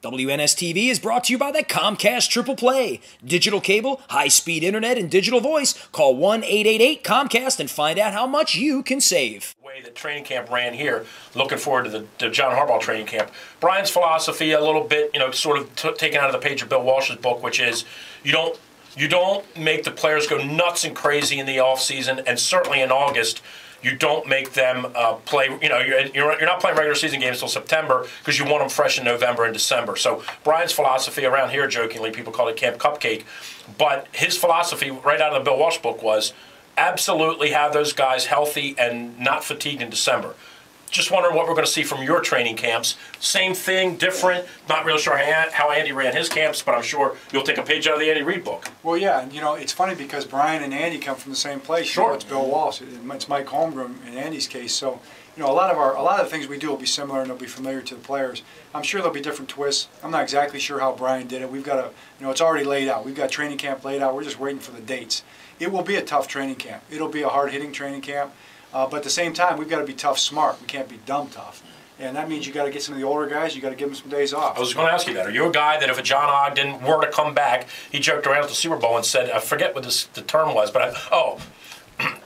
WNST is brought to you by the Comcast Triple Play. Digital cable, high-speed internet, and digital voice. Call 1-888-COMCAST and find out how much you can save. The way that training camp ran here, looking forward to the John Harbaugh training camp. Brian's philosophy, a little bit, sort of taken out of the page of Bill Walsh's book, which is you don't make the players go nuts and crazy in the offseason, and certainly in August. You don't make them play, you're not playing regular season games until September because you want them fresh in November and December. So Brian's philosophy around here, jokingly, people call it Camp Cupcake, but his philosophy right out of the Bill Walsh book was absolutely have those guys healthy and not fatigued in December. Just wondering what we're going to see from your training camps. Same thing, different. Not really sure how Andy ran his camps, but I'm sure you'll take a page out of the Andy Reid book. Well, yeah, and it's funny because Brian and Andy come from the same place. Sure. It's Bill Walsh. It's Mike Holmgren in Andy's case. So, a lot of the things we do will be similar and they'll be familiar to the players. I'm sure there'll be different twists. I'm not exactly sure how Brian did it. We've got it's already laid out. We've got training camp laid out. We're just waiting for the dates. It will be a tough training camp. It'll be a hard-hitting training camp. But at the same time, we've got to be tough smart. We can't be dumb tough. And that means you got to get some of the older guys, you got to give them some days off. I was going to ask you that. Are you a guy that if a John Ogden were to come back, he joked around at the Super Bowl and said, I forget what the term was, but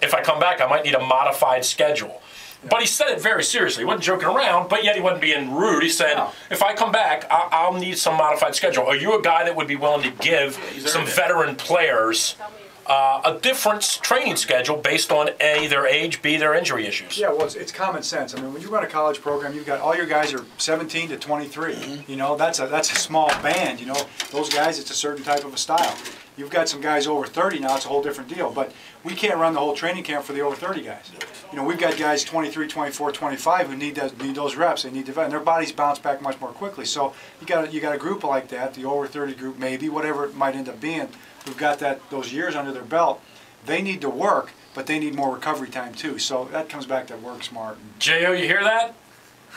if I come back, I might need a modified schedule. Yeah. But he said it very seriously. He wasn't joking around, but yet he wasn't being rude. He said, no. If I come back, I'll need some modified schedule. Are you a guy that would be willing to give some veteran players a different training schedule based on A, their age, B, their injury issues? Yeah, well, it's common sense. I mean, when you run a college program, you've got all your guys are 17 to 23. Mm-hmm. That's a small band. Those guys, it's a certain type of a style. You've got some guys over 30 now, it's a whole different deal. But we can't run the whole training camp for the over 30 guys. We've got guys 23, 24, 25 who need those reps. They need to, and their bodies bounce back much more quickly. So you got a group like that, the over 30 group, maybe whatever it might end up being, who've got those years under their belt. They need to work, but they need more recovery time too. So that comes back to work smart. J.O., you hear that?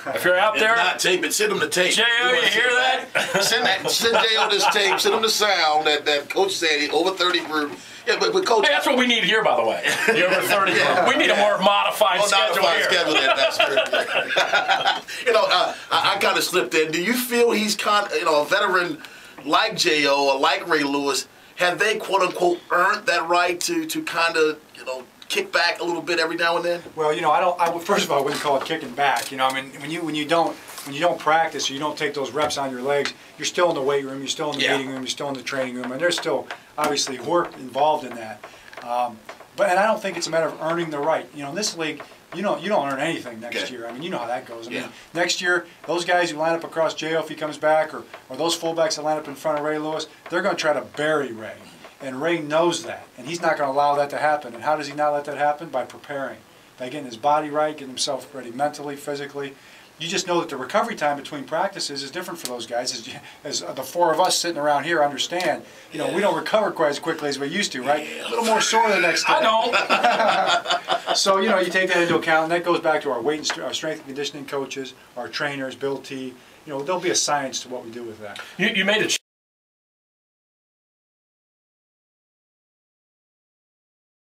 If you're out there, if not tape it, send them the tape. J.O., you hear that? Send J.O. this tape. Send him the sound that Coach said the over 30 group. Yeah, but Coach. Hey, that's what we need here, by the way. The over 30 group. We need a more modified schedule here. That's true. I kind of slipped in. Do you feel he's a veteran like J.O. or like Ray Lewis? Have they quote unquote earned that right to kind of kick back a little bit every now and then? Well, first of all, I wouldn't call it kicking back. When you don't practice or you don't take those reps on your legs, you're still in the weight room, you're still in the meeting room, you're still in the training room, and there's still obviously work involved in that. And I don't think it's a matter of earning the right. In this league, you don't earn anything next year. I mean, you know how that goes. I mean, next year, those guys who line up across J.O. if he comes back, or those fullbacks that line up in front of Ray Lewis, they're going to try to bury Ray. And Ray knows that, and he's not going to allow that to happen. And how does he not let that happen? By preparing, by getting his body right, getting himself ready mentally, physically. You just know that the recovery time between practices is different for those guys. As the four of us sitting around here understand, we don't recover quite as quickly as we used to, right? A little more sore the next day. I don't. So, you take that into account, and that goes back to our our strength and conditioning coaches, our trainers, Bill T. There'll be a science to what we do with that. You made a